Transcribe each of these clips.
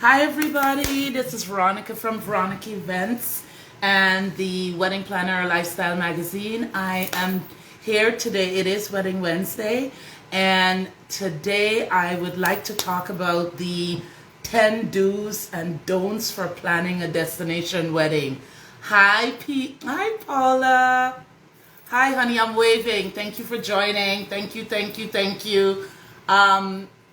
Hi everybody, this is Veronica from Veronica Events and the Wedding Planner Lifestyle Magazine. I am here today. It is Wedding Wednesday, and today I would like to talk about the 10 do's and don'ts for planning a destination wedding. Hi Paula. Hi honey, I'm waving. Thank you for joining. Thank you.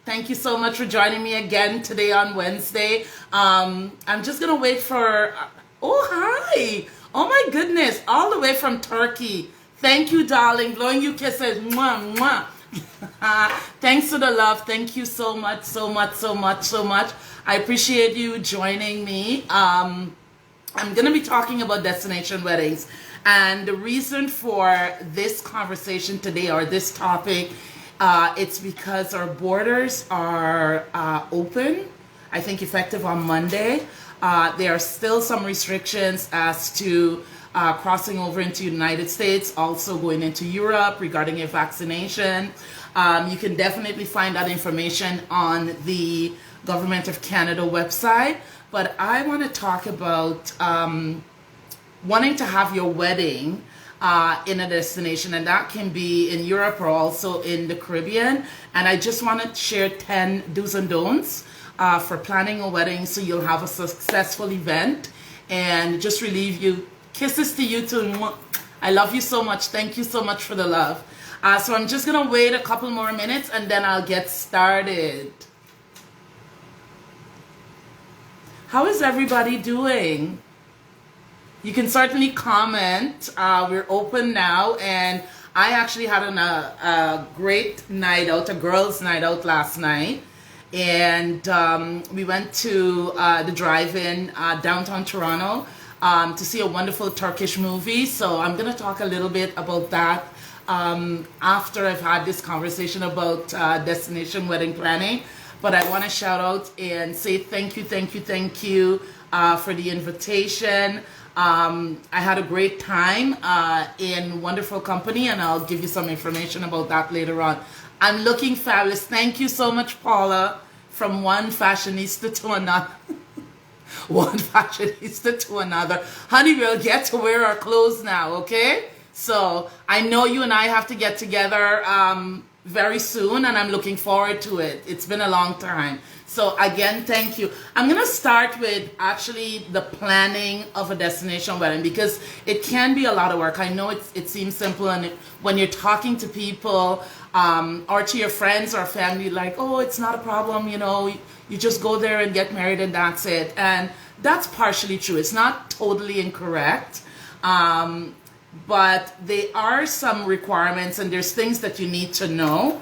Thank you so much for joining me again today on Wednesday. I'm just gonna wait for, oh hi, oh my goodness, all the way from Turkey. Thank you, darling, blowing you kisses, mwah, mwah. Thanks for the love. Thank you so much. I appreciate you joining me. I'm gonna be talking about destination weddings, and the reason for this conversation today, or this topic, it's because our borders are open, I think effective on Monday. There are still some restrictions as to crossing over into the United States, also going into Europe regarding a vaccination. You can definitely find that information on the Government of Canada website. But I want to talk about wanting to have your wedding in a destination, and that can be in Europe or also in the Caribbean. And I just want to share 10 do's and don'ts for planning a wedding so you'll have a successful event and just relieve you. Kisses to you too. I love you so much. Thank you so much for the love. So I'm just gonna wait a couple more minutes and then I'll get started. How is everybody doing? You can certainly comment. We're open now, and I actually had a great night out, a girls' night out last night, and we went to the drive-in downtown Toronto to see a wonderful Turkish movie. So I'm going to talk a little bit about that after I've had this conversation about destination wedding planning. But I want to shout out and say thank you for the invitation. I had a great time in wonderful company, and I'll give you some information about that later on. I'm looking fabulous. Thank you so much, Paula. From one fashionista to another. One fashionista to another. Honey, we'll get to wear our clothes now, okay? So I know you and I have to get together very soon, and I'm looking forward to it. It's been a long time. So again, thank you. I'm going to start with actually the planning of a destination wedding, because it can be a lot of work. I know it seems simple, and when you're talking to people or to your friends or family, like, oh, it's not a problem, you just go there and get married and that's it. And that's partially true. It's not totally incorrect. But there are some requirements, and there's things that you need to know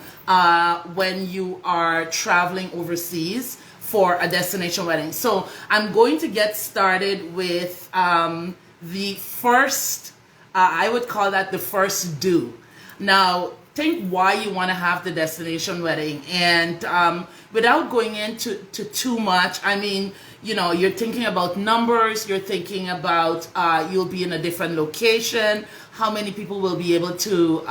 when you are traveling overseas for a destination wedding. So I'm going to get started with the first, I would call that the first do. Now, think why you want to have the destination wedding, and without going into too much, I mean, you're thinking about numbers, you're thinking about you'll be in a different location, how many people will be able to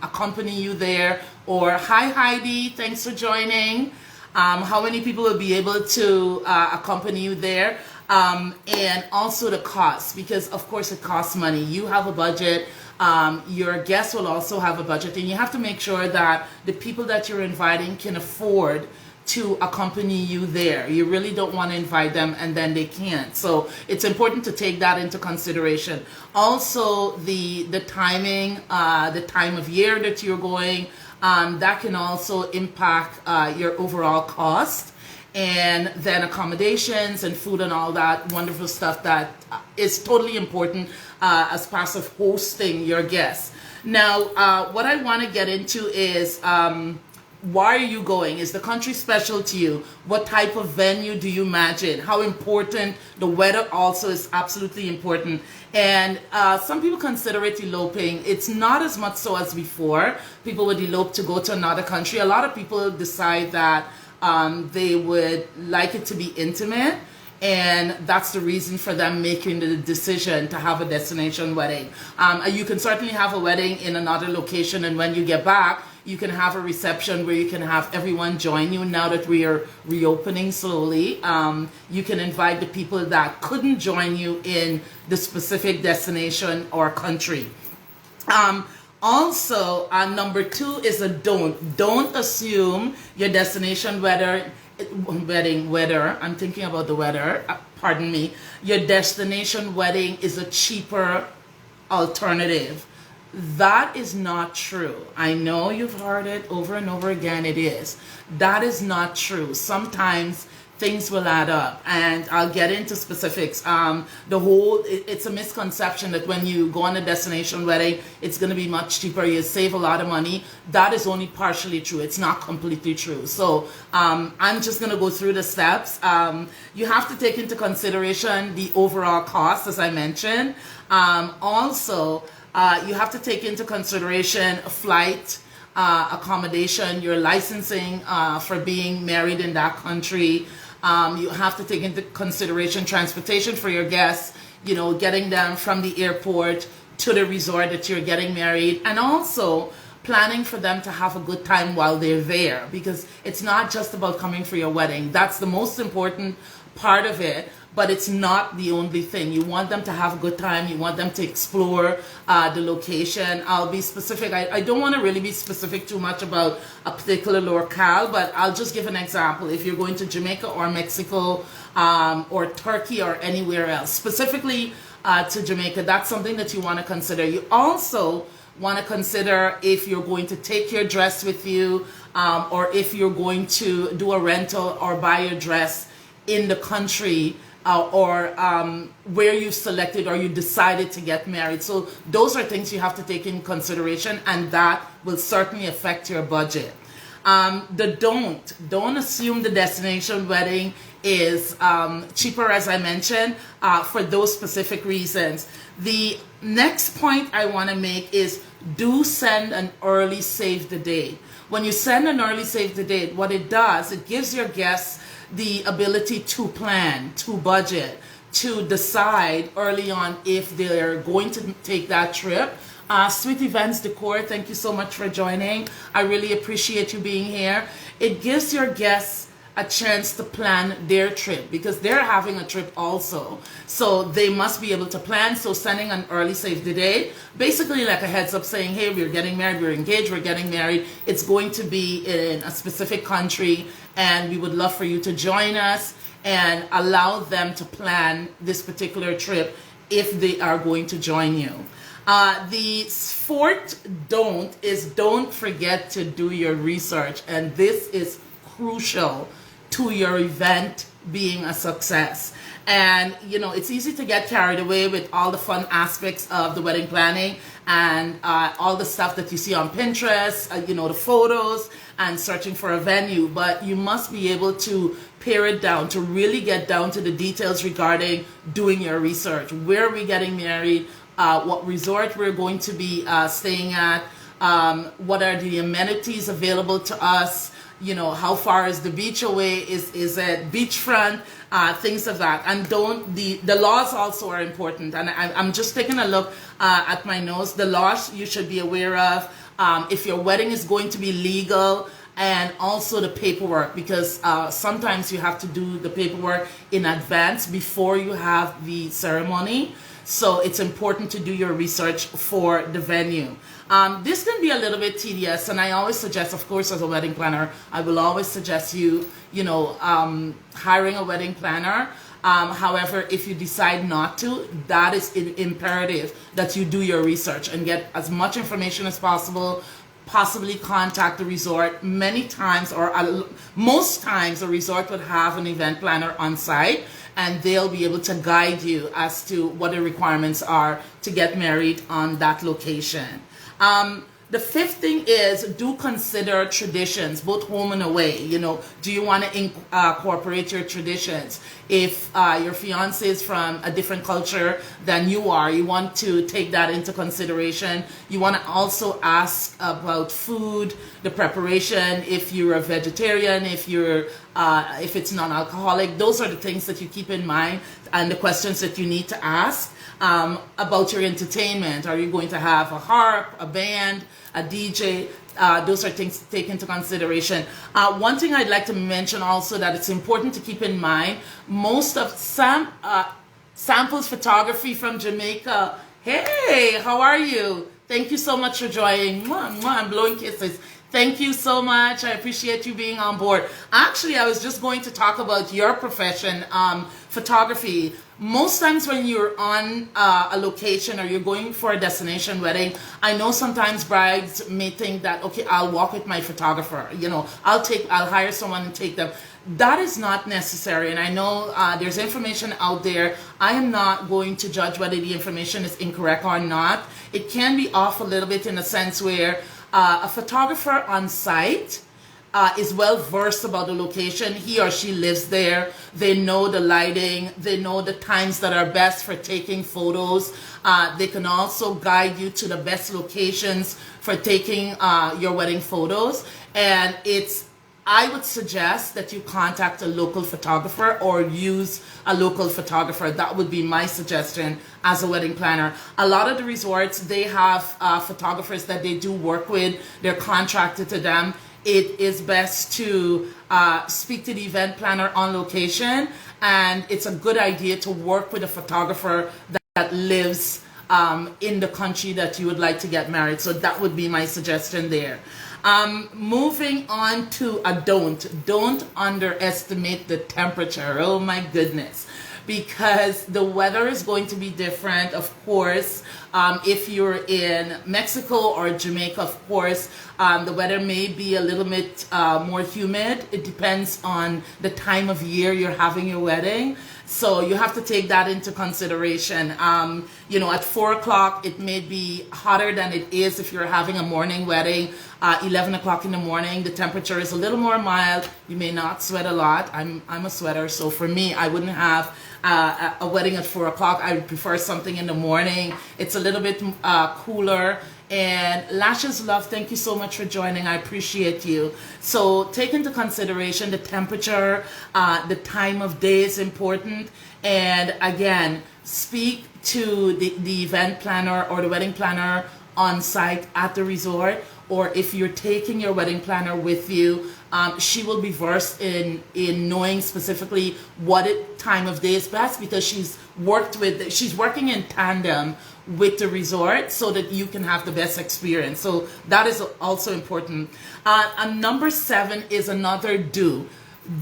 accompany you there, or hi Heidi, thanks for joining, how many people will be able to accompany you there, and also the cost, because of course it costs money. You have a budget, your guests will also have a budget, and you have to make sure that the people that you're inviting can afford to accompany you there. You really don't want to invite them and then they can't. So it's important to take that into consideration. Also, the timing, the time of year that you're going, that can also impact your overall cost. And then accommodations and food and all that wonderful stuff that is totally important as part of hosting your guests. Now, what I want to get into is why are you going? Is the country special to you? What type of venue do you imagine? How important? The weather also is absolutely important. And some people consider it eloping. It's not as much so as before. People would elope to go to another country. A lot of people decide that they would like it to be intimate, and that's the reason for them making the decision to have a destination wedding. You can certainly have a wedding in another location, and when you get back, You can have a reception where you can have everyone join you now that we are reopening slowly. You can invite the people that couldn't join you in the specific destination or country. Also, number 2 is a don't. Don't assume your destination weather, I'm thinking about the weather, pardon me. Your destination wedding is a cheaper alternative. That is not true. I know you've heard it over and over again. It is. That is not true. Sometimes things will add up, and I'll get into specifics. It's a misconception that when you go on a destination wedding, it's going to be much cheaper. You save a lot of money. That is only partially true. It's not completely true. So I'm just going to go through the steps. You have to take into consideration the overall cost, as I mentioned. Also, you have to take into consideration flight, accommodation, your licensing for being married in that country. You have to take into consideration transportation for your guests, getting them from the airport to the resort that you're getting married, and also planning for them to have a good time while they're there, because it's not just about coming for your wedding. That's the most important part of it, but it's not the only thing. You want them to have a good time. You want them to explore the location. I'll be specific. I don't want to really be specific too much about a particular locale, but I'll just give an example. If you're going to Jamaica or Mexico or Turkey or anywhere else, specifically to Jamaica, that's something that you want to consider. You also want to consider if you're going to take your dress with you, or if you're going to do a rental or buy your dress in the country, or where you selected or you decided to get married. So those are things you have to take in consideration, and that will certainly affect your budget. Don't assume the destination wedding is cheaper, as I mentioned, for those specific reasons. The next point I want to make is, do send an early save the date. When you send an early save the date, what it does, it gives your guests the ability to plan, to budget, to decide early on if they're going to take that trip. Sweet Events Decor, thank you so much for joining. I really appreciate you being here. It gives your guests a chance to plan their trip, because they're having a trip also. So they must be able to plan. So sending an early save the date, basically like a heads up saying, hey, we're getting married, we're engaged, we're getting married. It's going to be in a specific country, and we would love for you to join us, and allow them to plan this particular trip if they are going to join you. The fourth don't is, don't forget to do your research, and this is crucial to your event being a success. And it's easy to get carried away with all the fun aspects of the wedding planning and all the stuff that you see on Pinterest, the photos and searching for a venue, but you must be able to pare it down to really get down to the details regarding doing your research. Where are we getting married? What resort we're going to be staying at? What are the amenities available to us? How far is the beach away? Is it beachfront? Things of that. And the laws also are important. And I'm just taking a look at my notes. The laws you should be aware of, if your wedding is going to be legal, and also the paperwork, because sometimes you have to do the paperwork in advance before you have the ceremony. So it's important to do your research for the venue. This can be a little bit tedious, and I always suggest, of course, as a wedding planner, I will always suggest hiring a wedding planner. However, if you decide not to, that is imperative that you do your research and get as much information as possible. Possibly contact the resort. Many times, or most times, a resort would have an event planner on site, and they'll be able to guide you as to what the requirements are to get married on that location. The fifth thing is, do consider traditions, both home and away. Do you want to incorporate your traditions? If your fiance is from a different culture than you are, you want to take that into consideration. You want to also ask about food, the preparation, if you're a vegetarian, if it's non-alcoholic. Those are the things that you keep in mind, and the questions that you need to ask. About your entertainment. Are you going to have a harp, a band, a DJ? those are things to take into consideration. One thing I'd like to mention also that it's important to keep in mind, most of Samples Photography from Jamaica. Hey, how are you? Thank you so much for joining. Mwah, mwah, I'm blowing kisses. Thank you so much. I appreciate you being on board. Actually, I was just going to talk about your profession, photography. Most times when you're on a location or you're going for a destination wedding, I know sometimes brides may think that, okay, I'll walk with my photographer. You know, I'll hire someone and take them. That is not necessary. And I know there's information out there. I am not going to judge whether the information is incorrect or not. It can be off a little bit in a sense where a photographer on site is well versed about the location. He or she lives there. They know the lighting. They know the times that are best for taking photos. They can also guide you to the best locations for taking your wedding photos. And I would suggest that you contact a local photographer or use a local photographer. That would be my suggestion as a wedding planner. A lot of the resorts, they have photographers that they do work with. They're contracted to them. It is best to speak to the event planner on location, and it's a good idea to work with a photographer that lives in the country that you would like to get married. So that would be my suggestion there. Moving on to a don't underestimate the temperature. Oh my goodness, because the weather is going to be different, of course. If you're in Mexico or Jamaica, of course, the weather may be a little bit more humid. It depends on the time of year you're having your wedding. So you have to take that into consideration. You know, at 4 o'clock, it may be hotter than it is if you're having a morning wedding. 11 o'clock in the morning, the temperature is a little more mild. You may not sweat a lot. I'm a sweater, so for me, I wouldn't have a wedding at 4 o'clock. I would prefer something in the morning. It's a little bit cooler. And Lashes Love, thank you so much for joining. I appreciate you. So take into consideration the temperature, the time of day is important. And again, speak to the event planner or the wedding planner on site at the resort. Or if you're taking your wedding planner with you, she will be versed in knowing specifically what time of day is best, because she's working in tandem with the resort so that you can have the best experience. So that is also important. And number 7 is another do.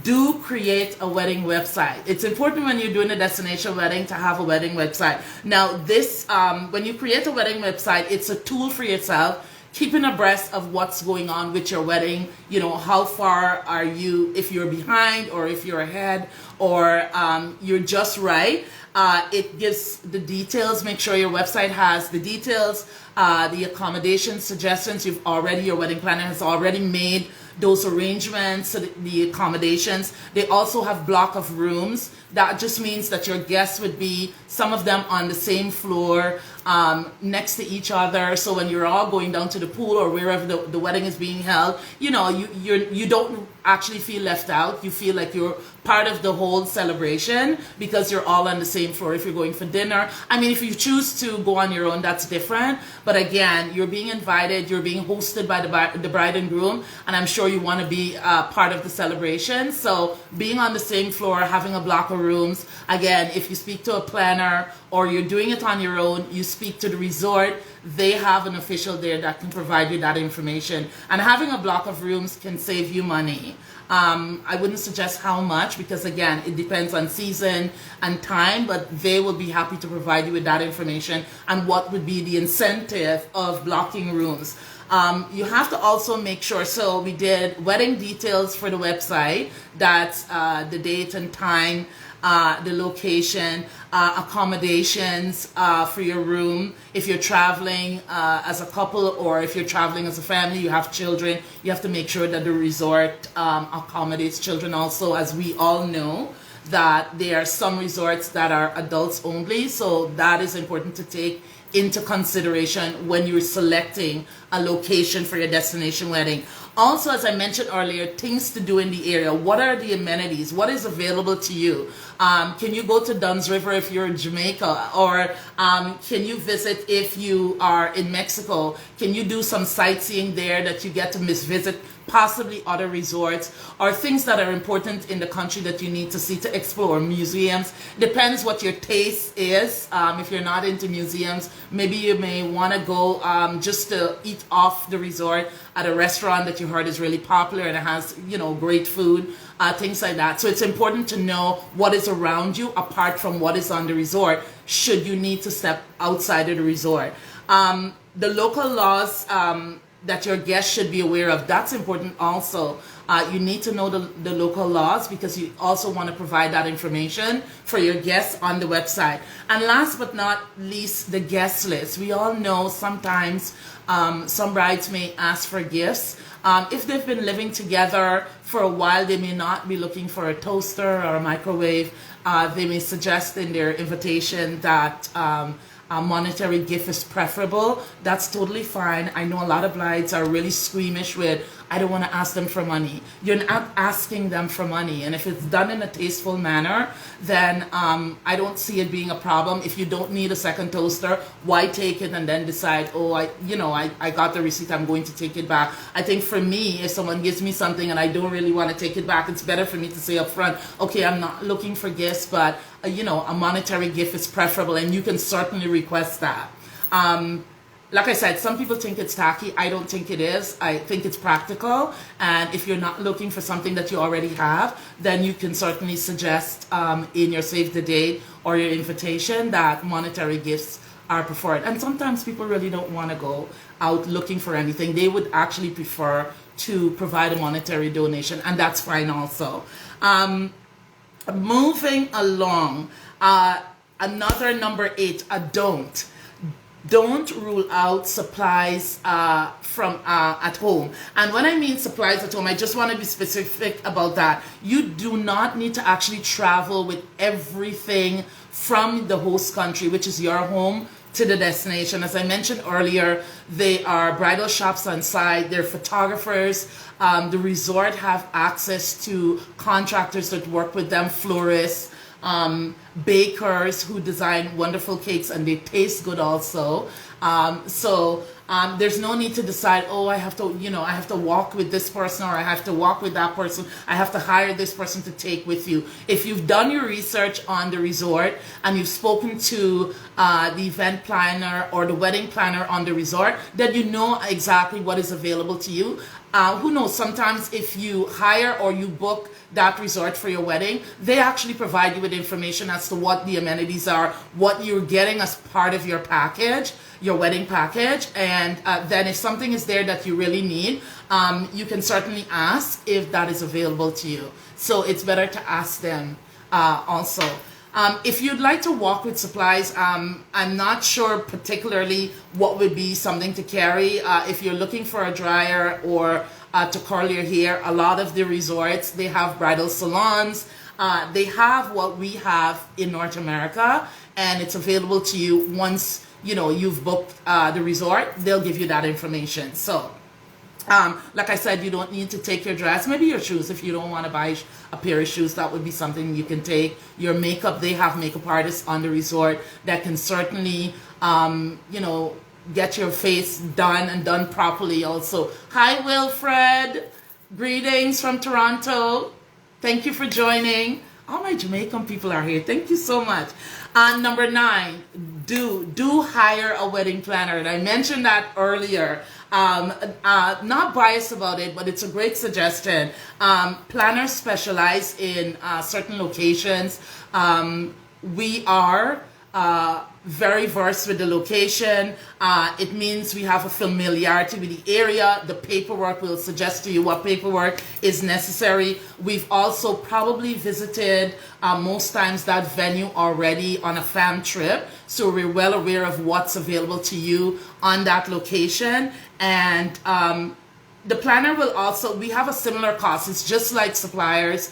Do create a wedding website. It's important when you're doing a destination wedding to have a wedding website. Now this, when you create a wedding website, it's a tool for yourself, keeping abreast of what's going on with your wedding. You know, how far are you, if you're behind or if you're ahead, or you're just right. It gives the details. Make sure your website has the details, the accommodation suggestions. Your wedding planner has already made those arrangements, so the accommodations. They also have block of rooms. That just means that your guests would be, some of them on the same floor, next to each other. So when you're all going down to the pool or wherever the wedding is being held, you know, you don't actually feel left out. You feel like you're part of the whole celebration because you're all on the same floor. If you're going for dinner, I mean, if you choose to go on your own, that's different. But again, you're being invited, you're being hosted by the bride and groom, and I'm sure you want to be part of the celebration. So being on the same floor, having a block of rooms. Again, if you speak to a planner or you're doing it on your own, you speak to the resort. They have an official there that can provide you that information. And having a block of rooms can save you money. I wouldn't suggest how much, because again, it depends on season and time, but they will be happy to provide you with that information and what would be the incentive of blocking rooms. You have to also make sure, so we did wedding details for the website. That's the date and time, the location, accommodations for your room. If you're traveling as a couple, or if you're traveling as a family, you have children, you have to make sure that the resort accommodates children also. As we all know, that there are some resorts that are adults only, so that is important to take into consideration when you're selecting a location for your destination wedding. Also, as I mentioned earlier, things to do in the area. What are the amenities? What is available to you? Can you go to Dunn's River if you're in Jamaica? Or can you visit if you are in Mexico? Can you do some sightseeing there that you get to visit possibly other resorts or things that are important in the country that you need to see to explore? Museums. Depends what your taste is. If you're not into museums, maybe you may want to go just to eat off the resort at a restaurant that you heard is really popular and it has, great food, things like that. So it's important to know what is around you apart from what is on the resort should you need to step outside of the resort. The local laws that your guests should be aware of, that's important also. You need to know the local laws because you also want to provide that information for your guests on the website. And last but not least, the guest list. We all know sometimes some brides may ask for gifts. If they've been living together for a while, they may not be looking for a toaster or a microwave. They may suggest in their invitation that a monetary gift is preferable. That's totally fine. I know a lot of brides are really squeamish with, I don't want to ask them for money. You're not asking them for money. And if it's done in a tasteful manner, then I don't see it being a problem. If you don't need a second toaster, why take it and then decide, oh, I got the receipt, I'm going to take it back. I think for me, if someone gives me something and I don't really want to take it back, it's better for me to say up front, okay, I'm not looking for gifts, but a monetary gift is preferable, and you can certainly request that. Like I said, some people think it's tacky. I don't think it is. I think it's practical. And if you're not looking for something that you already have, then you can certainly suggest in your save the date or your invitation that monetary gifts are preferred. And sometimes people really don't want to go out looking for anything. They would actually prefer to provide a monetary donation, and that's fine also. Moving along, another number 8, a don't. Don't rule out supplies from at home. And when I mean supplies at home, I just want to be specific about that. You do not need to actually travel with everything from the host country, which is your home, to the destination. As I mentioned earlier, they are bridal shops on site, they're photographers, the resort have access to contractors that work with them, florists, bakers who design wonderful cakes, and they taste good also. There's no need to decide, I have to walk with this person, or I have to walk with that person. I have to hire this person to take with you. If you've done your research on the resort and you've spoken to the event planner or the wedding planner on the resort, then you know exactly what is available to you. Who knows, sometimes if you hire or you book that resort for your wedding, they actually provide you with information as to what the amenities are, what you're getting as part of your package, your wedding package. And then if something is there that you really need, you can certainly ask if that is available to you. So it's better to ask them also. If you'd like to walk with supplies, I'm not sure particularly what would be something to carry. If you're looking for a dryer or to curl your hair, a lot of the resorts, they have bridal salons. They have what we have in North America, and it's available to you once you've booked the resort. They'll give you that information. So like I said, you don't need to take your dress, maybe your shoes. If you don't want to buy a pair of shoes, that would be something you can take. Your makeup, they have makeup artists on the resort that can certainly get your face done and done properly also. Hi Wilfred, greetings from Toronto. Thank you for joining. All my Jamaican people are here. Thank you so much. Number 9, do hire a wedding planner. And I mentioned that earlier. Not biased about it, but it's a great suggestion. Planners specialize in certain locations. We are very versed with the location. It means we have a familiarity with the area. The paperwork will suggest to you what paperwork is necessary. We've also probably visited most times that venue already on a fam trip, so we're well aware of what's available to you on that location. And the planner will also, we have a similar cost. It's just like suppliers.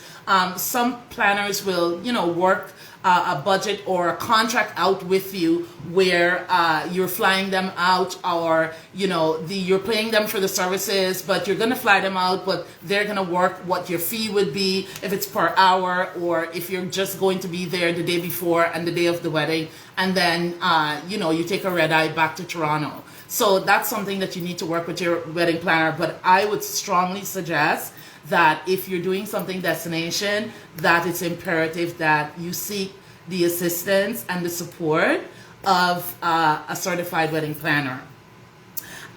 Some planners will, work a budget or a contract out with you where you're flying them out, or you're paying them for the services, but you're going to fly them out, but they're going to work what your fee would be if it's per hour, or if you're just going to be there the day before and the day of the wedding, and then you take a red eye back to Toronto. So that's something that you need to work with your wedding planner. But I would strongly suggest that if you're doing something destination, that it's imperative that you seek the assistance and the support of a certified wedding planner.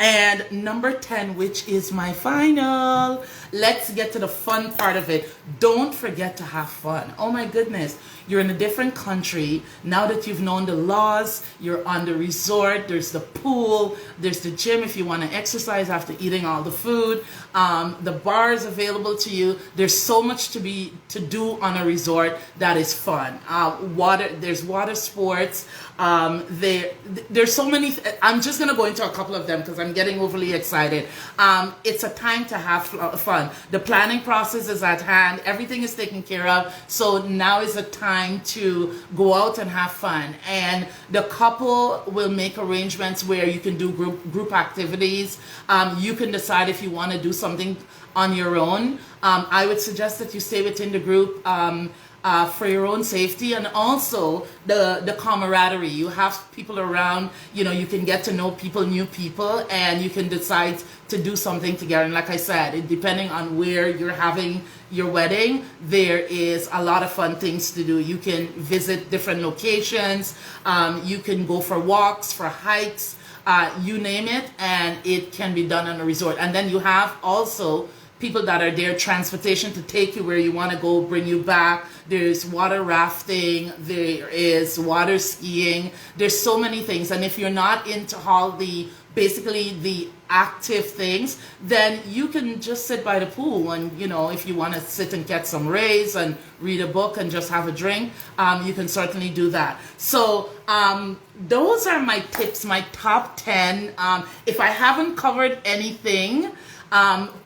And number 10, which is my final, let's get to the fun part of it. Don't forget to have fun. Oh my goodness. You're in a different country. Now that you've known the laws, you're on the resort, there's the pool, there's the gym if you want to exercise after eating all the food. The bar is available to you. There's so much to do on a resort that is fun. There's water sports. There's so many. I'm just going to go into a couple of them because I'm getting overly excited. It's a time to have fun. The planning process is at hand. Everything is taken care of. So now is a time to go out and have fun. And the couple will make arrangements where you can do group activities. You can decide if you want to do something on your own. I would suggest that you stay within the group for your own safety, and also the camaraderie. You have people around, you can get to know people, new people, and you can decide to do something together. And like I said, depending on where you're having your wedding, there is a lot of fun things to do. You can visit different locations, you can go for walks, for hikes, you name it, and it can be done on a resort. And then you have also people that are there, transportation to take you where you want to go, bring you back. There's water rafting, there is water skiing, there's so many things. And if you're not into all basically the active things, then you can just sit by the pool, and if you want to sit and get some rays and read a book and just have a drink, you can certainly do that. So those are my tips, my top 10. If I haven't covered anything,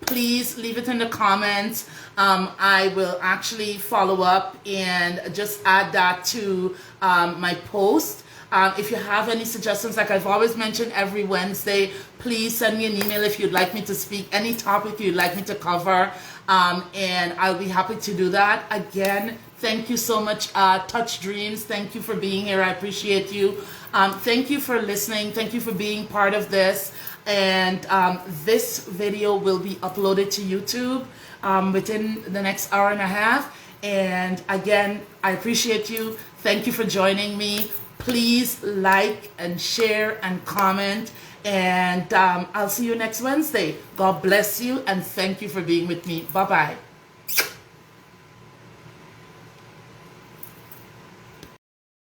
please leave it in the comments. I will actually follow up and just add that to my post. If you have any suggestions, like I've always mentioned every Wednesday, please send me an email if you'd like me to speak, any topic you'd like me to cover, and I'll be happy to do that. Again, thank you so much, Touch Dreams. Thank you for being here. I appreciate you. Thank you for listening. Thank you for being part of this. And this video will be uploaded to YouTube within the next hour and a half. And again, I appreciate you. Thank you for joining me. Please like and share and comment. And I'll see you next Wednesday. God bless you, and thank you for being with me. Bye-bye.